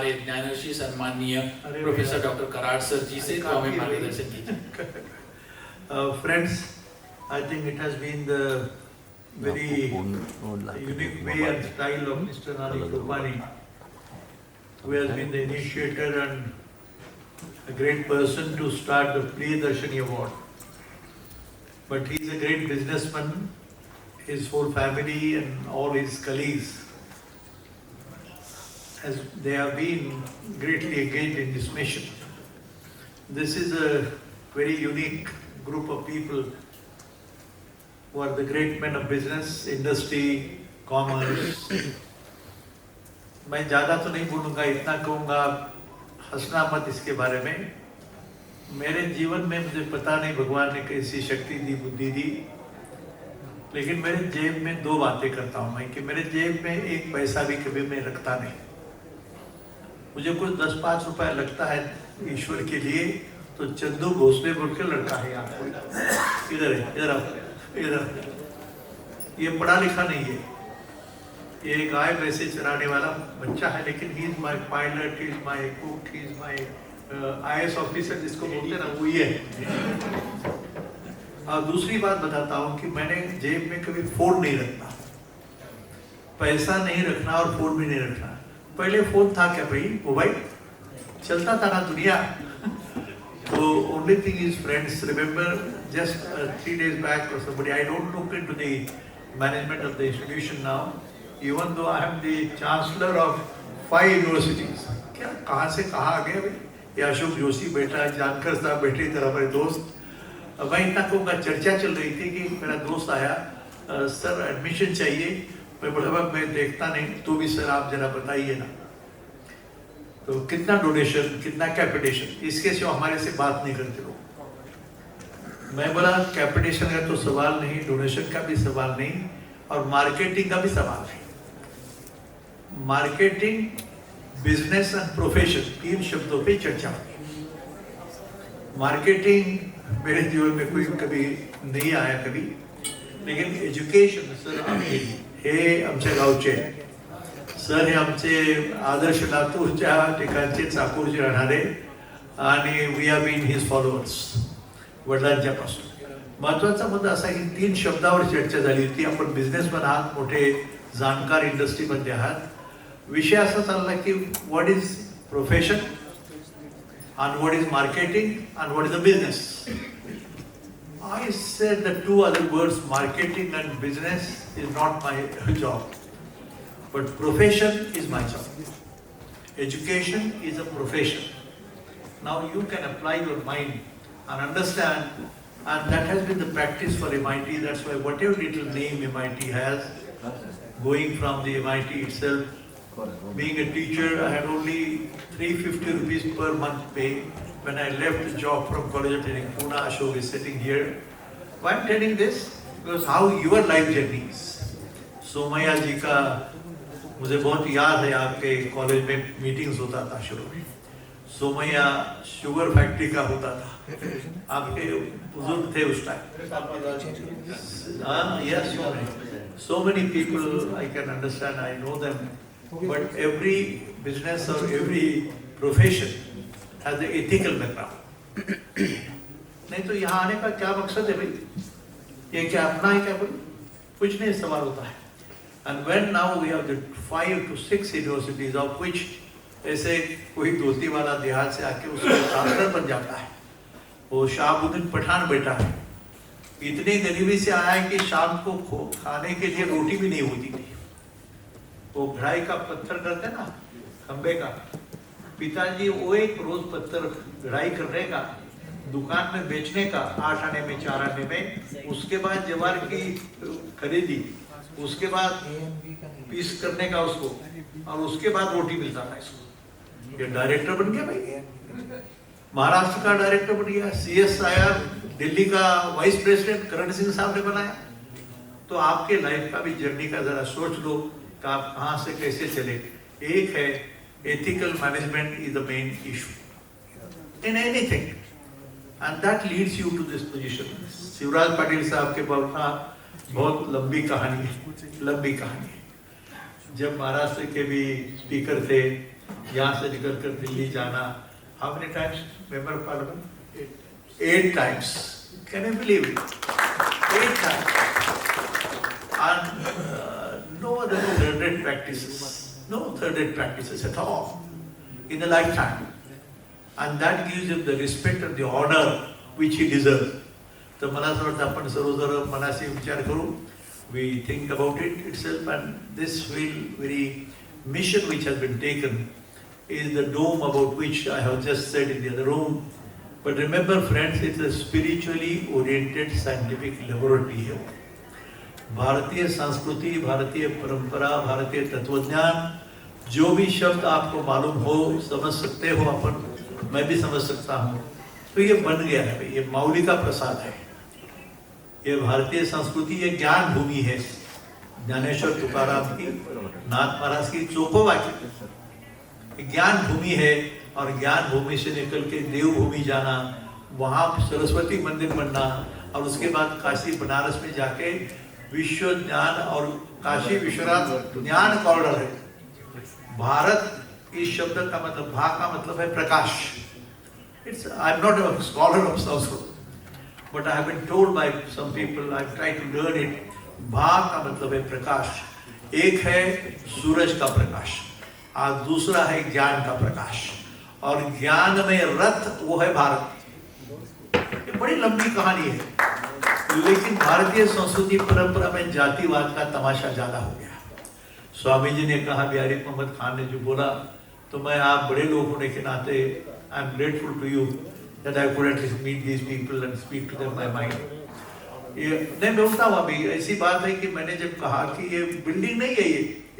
हमारे ज्ञानर्षि सम्माननीय professor doctor Karad sir जी से, तो हमें मार्गदर्शन कीजिए। Friends, I think it has been the very unique way and style of Mr. Nani Krupani, who has been the initiator and a great person to start the Priyadarshini Award. But he is a great businessman, his whole family and all his colleagues, as they have been greatly engaged in this mission. This is a very unique group of people who are the great men of business, industry, commerce. मैं ज़्यादा तो नहीं बोलूँगा, इतना कहूँगा, हंसना मत इसके बारे में। मेरे जीवन में मुझे पता नहीं भगवान ने कैसी शक्ति दी, बुद्धि दी, लेकिन मेरे जेब में दो बातें करता हूँ मैं, कि मेरे जेब में एक पैसा भी कभी मैं रखता नहीं। मुझे कुछ 10-5 रुपए लगता है ईश्वर के लिए, तो चंदू भोसले बोल के लड़का है यहाँ कोई, इधर है, इधर ये पढ़ा लिखा नहीं है, ये गाय भैंसे चराने वाला बच्चा है, लेकिन he is my pilot, he is my cook, he is my IAS officer जिसको बोलते हैं ना, वो ये है। और दूसरी बात बताता हूँ कि मैंने जेब में कभी फोन नहीं रखना, पैसा नहीं रखना और फोन भी नहीं रखना। पहले फोन था क्या भाई, मोबाइल चलता था ना दुनिया, तो only thing is friends, remember just 3 days back or somebody, I don't look into the management of the institution now, even though I am the chancellor of 5 universities. क्या कहाँ से कहाँ आ गया भाई, ये अशोक जोशी बैठा, जानकर साहब बैठे इधर हमारे दोस्त। मैं इतना कहूँगा, चर्चा चल रही थी कि मेरा दोस्त आया, सर एडमिशन चाहिए, मैं बोला मैं देखता नहीं, तो भी सर आप जरा बताइए ना, तो कितना डोनेशन, कितना कैपिटेशन, इसके सिवा हमारे से बात नहीं करते लोग। मैं बोला कैपिटेशन का तो सवाल नहीं, डोनेशन का भी सवाल नहीं, और मार्केटिंग का भी सवाल नहीं। मार्केटिंग, बिजनेस एंड प्रोफेशन, 3 शब्दों पे चर्चा होगी। मार्केटिंग मेरे जीवन में कोई कभी नहीं आया कभी, लेकिन एज्युकेशन, सर आम्ही हे आमच्या गावचे, सर हे आमचे आदर्श लातूरच्या ठिकाणचे, चाकूरचे राहणारे, आणि we are been his followers वडिलांच्या पासून। महत्वाचा मुद्दा असा की 3 शब्दावर चर्चा झाली होती। आपण बिझनेसमॅन आहात, मोठे जाणकार इंडस्ट्रीमध्ये आहात, विषय असा चालला की what is profession and what is marketing and what is the business. I said the 2 other words, marketing and business, is not my job, but profession is my job. Education is a profession. Now you can apply your mind and understand, and that has been the practice for MIT. That's why whatever little name MIT has, going from the MIT itself, being a teacher, I had only 350 rupees per month pay when I left the job from College of Training Pune. Ashok is sitting here. Why I'm telling this? Because how your life journey is. Somaiya ji का मुझे बहुत याद है, आपके college में meetings होता था शुरू में, सोमैया शुगर फैक्ट्री का होता था, आपके बुजुर्ग थे उस time. Yes, so many people I can understand, I know them. But every business or every profession has an ethical background. नहीं तो यहाँ आने का क्या मकसद है भाई, ये क्या अपना है क्या, कुछ नहीं सवाल होता है। And when now we have the 5 to 6 universities, of which ऐसे कोई दोस्ती वाला देहात से आके उसको ट्रांसफर बन जाता है, वो शाहबुद्दीन पठान बैठा है, इतनी गरीबी से आया है कि शाम को खाने के लिए रोटी भी नहीं होती थी। वो घड़ाई का पत्थर करते ना, खंबे का, पिताजी वो एक रोज पत्थर घड़ाई करने का, दुकान में बेचने का, 8 आने में 4 आने में, उसके बाद जवार की खरीदी, उसके बाद पीस करने का उसको, और उसके बाद रोटी मिलता था इसको। ये डायरेक्टर बन गया भाई, महाराष्ट्र का डायरेक्टर बन गया, CS आया, दिल्ली का वाइस प्रेसिडेंट करण सिंह साहब ने बनाया। तो आपके लाइफ का भी जर्नी का जरा सोच लो कि आप कहाँ से कैसे चले। एक है ethical management is the main issue in anything, and that leads you to this position. Shivraj Patil साहब के बहुत लंबी कहानी है, लंबी कहानी है। जब महाराष्ट्र के भी स्पीकर थे, यहाँ से निकल कर दिल्ली जाना, how many times member of parliament? 8 times. Can you believe it? 8 times. And no other third rate practices, no third rate practices at all in a lifetime. And that gives him the respect and the honor which he deserves. तर मला असं वाटतं आपण सर्व जर मनाशी विचार करू, we think about it itself, and this very mission which has been taken is the dome about which I have just said in the other room. But remember friends, it's a spiritually oriented scientific laboratory here. भारतीय संस्कृति, भारतीय परंपरा, भारतीय तत्वज्ञान, जो भी शब्द आपको मालूम हो, समझ सकते हो अपन, मैं भी समझ सकता हूँ, तो ये बन गया है, ये माउली का प्रसाद है। ये भारतीय संस्कृति, ये ज्ञान भूमि है। ज्ञानेश्वर तुकाराम की, नाथ महाराज की, चोखोबा की ज्ञान भूमि है। और ज्ञान भूमि से निकल के देव भूमि जाना, वहाँ सरस्वती मंदिर बनना, और उसके बाद काशी बनारस में जाके विश्व ज्ञान और काशी विश्वनाथ ज्ञान कॉरिडोर है। भारत इस शब्द का मतलब, भा का मतलब है प्रकाश। I am not a scholar of Sanskrit, but I have been told by some people, I try to learn it. भा का मतलब है प्रकाश। एक है सूरज का प्रकाश और दूसरा है ज्ञान का प्रकाश, और ज्ञान में रथ वो है भारत। ये बड़ी लंबी कहानी है, लेकिन भारतीय संस्कृति परंपरा में जातिवाद का तमाशा ज्यादा हो गया। स्वामी जी ने कहा, बिहारी मोहम्मद खान ने जो बोला, तो मैं आप बड़े लोग होने के नाते I am grateful to you that I could at least meet these people and speak to them my mind. ये नहीं बोलता हूँ अभी, ऐसी बात है कि मैंने जब कहा कि ये बिल्डिंग नहीं है,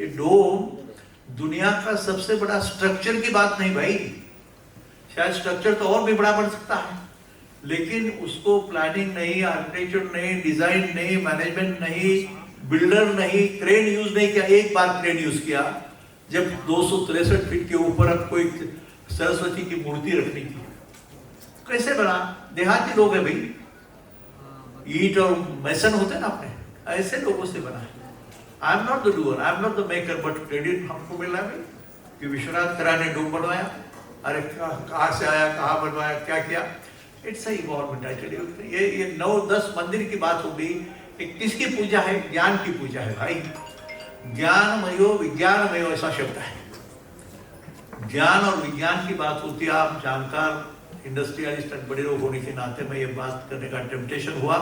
ये डोम दुनिया का सबसे बड़ा स्ट्रक्चर की बात नहीं भाई, शायद स्ट्रक्चर तो और भी बड़ा बन सकता है, लेकिन उसको प्लानिंग नहीं, आर्किटेक्चर नहीं, डिजाइन नहीं, मैनेजमेंट नहीं, बिल्डर नहीं, क्रेन यूज नहीं किया। एक बार क्रेन यूज किया जब 263 फीट के ऊपर अब कोई सरस्वती की मूर्ति रखनी थी। कैसे बना? देहाती लोग है भाई, ईट और मैसन होते हैं ना अपने, ऐसे लोगों से बना है। आई am not the doer, I am not the maker, but credit हमको मिल रहा है भाई कि विश्वनाथ करा ने डोम बनवाया। अरे कहाँ से आया, कहाँ बनवाया, क्या किया? It's a involvement. I tell you, ये 9-10 मंदिर की बात हो गई। किसकी पूजा है? ज्ञान की पूजा है भाई। ज्ञानमयो विज्ञानमयो ऐसा शब्द है। ज्ञान और विज्ञान की बात होती है। आप जानकार इंडस्ट्रियलिस्ट बड़े लोग होने के नाते मैं ये बात करने का टेम्पटेशन हुआ,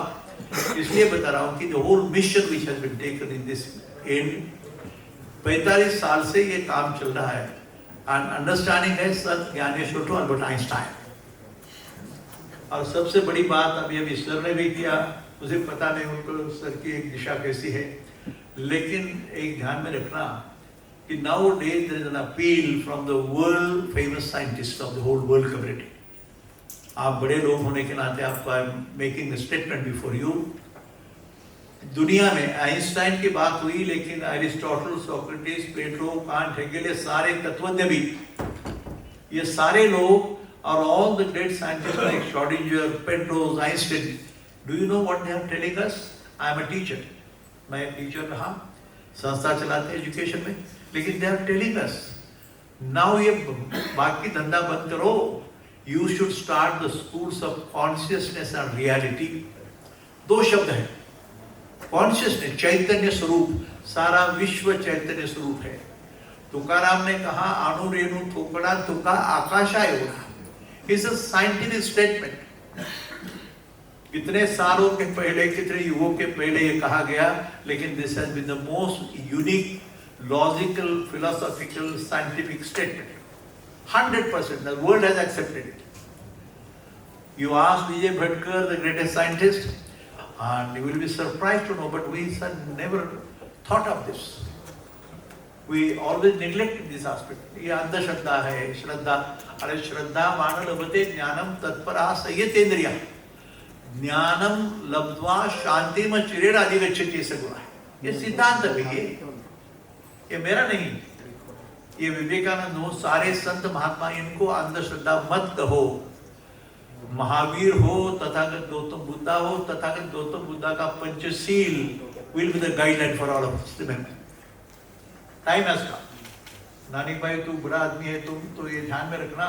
इसलिए बता रहा हूँ कि the whole mission which has been taken in this and 45 साल से ये काम चल रहा है। एंड अंडरस्टैंडिंग है sir Dnyaneshwar to Albert Einstein. और सबसे बड़ी बात अभी सर ने भी किया, मुझे पता नहीं उनको सर की एक दिशा कैसी है, लेकिन एक ध्यान में रखना कि nowadays there is an appeal from the world famous scientist of the whole world community. आप बड़े लोग होने के नाते आपको I am making statement before you. दुनिया में आइंस्टाइन की बात हुई, लेकिन Aristotle, Socrates, Plato, Kant, Hegel, ये सारे तत्वज्ञ भी, ये सारे लोग और all the great scientist like Schrodinger, Penrose, Einstein, do you know what they are telling us? I am a teacher, मैं टीचर रहा, संस्था चलाते हैं एजुकेशन में, लेकिन they are telling us now ये बाकी धंधा बंद करो, you should start the schools of consciousness and reality. 2 शब्द है, कॉन्शियसनेस, चैतन्य स्वरूप, सारा विश्व चैतन्य स्वरूप है। तुकाराम ने कहा, अणु रेणु थोकड़ा तुका आकाशा एवढा। It's a scientific statement. कितने सालों के पहले, कितने युगों के पहले ये कहा गया, लेकिन this has been the most unique logical philosophical scientific statement. 100% the world has accepted it. You ask Vijay Bhatkar, the greatest scientist, and you will be surprised to know, but we never thought of this. We always neglected this aspect. ये अंधश्रद्धा है, श्रद्धा। अरे श्रद्धा मान लभते ज्ञानम तत्परा संयतेन्द्रिया, ज्ञानम लब्ध्वा शांतिम चिरेणाधिगच्छति, ऐसा बोला है। ये सिद्धांत है, ये मेरा नहीं, ये विवेकानंद हो, सारे संत महात्मा, इनको अंधश्रद्धा मत कहो। महावीर हो, तथागत गौतम बुद्धा हो, तथागत गौतम बुद्धा का Panchsheel will be the guideline for all of us. Remember, time has come. नानी भाई तू बड़ा आदमी है, तुम तो ये ध्यान में रखना।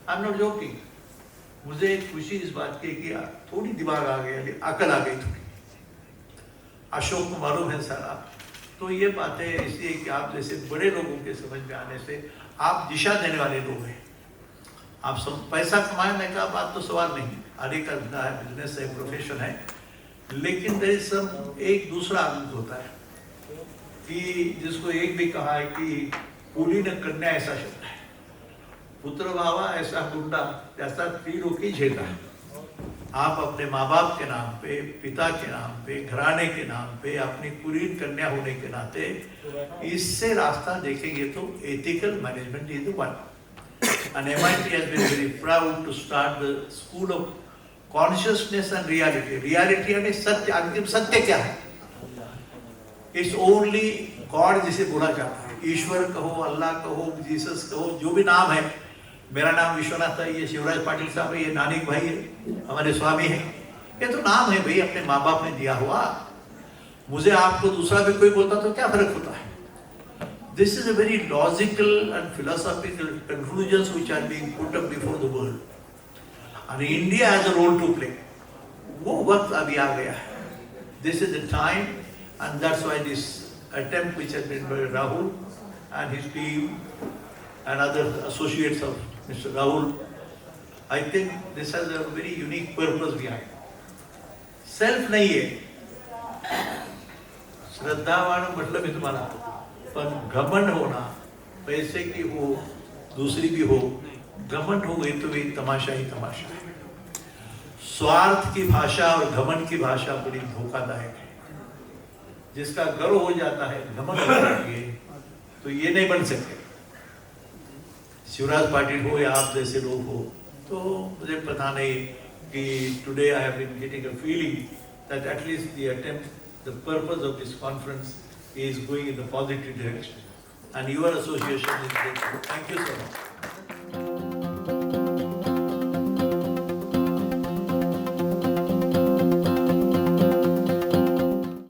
आई एम नॉट जोकिंग। मुझे खुशी इस बात की कि थोड़ी दिमाग आ गई, अकल आ गई थोड़ी। अशोक को मालूम है सारा। तो ये बातें इसलिए कि आप जैसे बड़े लोगों के समझ में आने से आप दिशा देने वाले लोग हैं। आप सब पैसा कमाने का बात तो सवाल नहीं, हर एक का धंधा है, बिजनेस है, प्रोफेशन है, लेकिन देयर इज सम एक दूसरा आनंद होता है कि जिसको एक भी कहा है कि कूली न कन्या ऐसा शब्द है, पुत्र भावा ऐसा गुंडा, ऐसा तीरों की झेला है। आप अपने माँ बाप के नाम पे, पिता के नाम पे, घराने के नाम पे, अपनी कुलीन कन्या होने के नाते इससे रास्ता देखेंगे तो ethical management is the one. And MIT has been very proud to start the school of consciousness and reality. Reality यानी सत्य, अंतिम सत्य क्या है? It's only God जिसे बोला जाता है। ईश्वर कहो, अल्लाह कहो, जीसस कहो, जो भी नाम है। मेरा नाम विश्वनाथ है, ये शिवराज पाटिल साहब है, ये नानिक भाई है, हमारे स्वामी है। ये तो नाम है भाई, अपने माँ बाप ने दिया हुआ। मुझे आपको दूसरा भी कोई बोलता तो क्या फर्क होता है? This is a very logical and philosophical conclusions which are being put up before the world. And India has a role to play. वो वक्त अभी आ गया है. This is the time, and that's why this attempt which has been by Rahul and his team and other associates of Mr. Rahul, I think this has a very unique purpose behind. Self नहीं है. श्रद्धावान मतलब है तुम्हारा, पर घमंड होना, पैसे की हो, दूसरी भी हो, घमंड हो गई तो भी तमाशा ही तमाशा है। स्वार्थ की भाषा और घमंड की भाषा बड़ी धोखादायक है। जिसका गर्व हो जाता है, घमंड हो जाती है, तो ये नहीं बन सकते। शिवराज पाटिल हो या आप जैसे लोग हो, तो मुझे पता नहीं कि today I have been getting a feeling that at least the attempt, the purpose of this conference is going in the positive direction, and your association is great. Thank you so much.